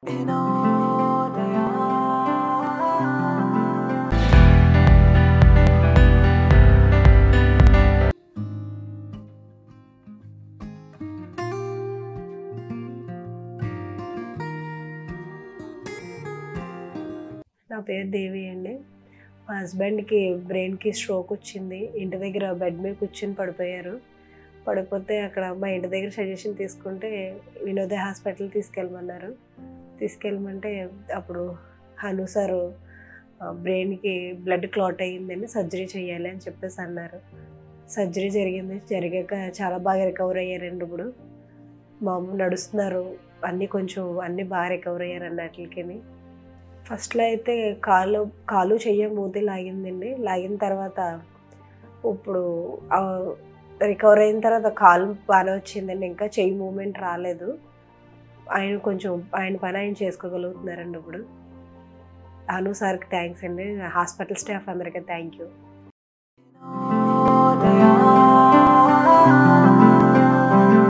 నా పేరు దేవి అండి. మా హస్బెండ్‌కి బ్రెయిన్‌కి స్ట్రోక్ వచ్చింది. ఇంటి దగ్గర బెడ్ మీద కూర్చొని పడిపోయారు. పడిపోతే అక్కడ మా ఇంటి దగ్గర సజెషన్ తీసుకుంటే వినోదయ హాస్పిటల్ తీసుకెళ్ళమన్నారు. తీసుకెళ్ళమంటే అప్పుడు హను సారు బ్రెయిన్‌కి బ్లడ్ క్లాట్ అయ్యిందండి. సర్జరీ చేయాలి అని చెప్పేసి అన్నారు. సర్జరీ జరిగింది. జరిగాక చాలా బాగా రికవర్ అయ్యారండి ఇప్పుడు. మామూలు నడుస్తున్నారు. అన్నీ బాగా రికవర్ అయ్యారండి ఆటిలికిని. ఫస్ట్‌లో అయితే కాలు, చెయ్యి, మూతి లాగిందండి. లాగిన తర్వాత ఇప్పుడు రికవర్ అయిన తర్వాత కాలు బానే వచ్చిందండి. ఇంకా చెయ్యి మూవ్‌మెంట్ రాలేదు. ఆయన పని ఆయన చేసుకోగలుగుతున్నారండి ఇప్పుడు. అను సార్‌కి థాంక్స్ అండి. హాస్పిటల్ స్టాఫ్ అందరికి థాంక్ యూ.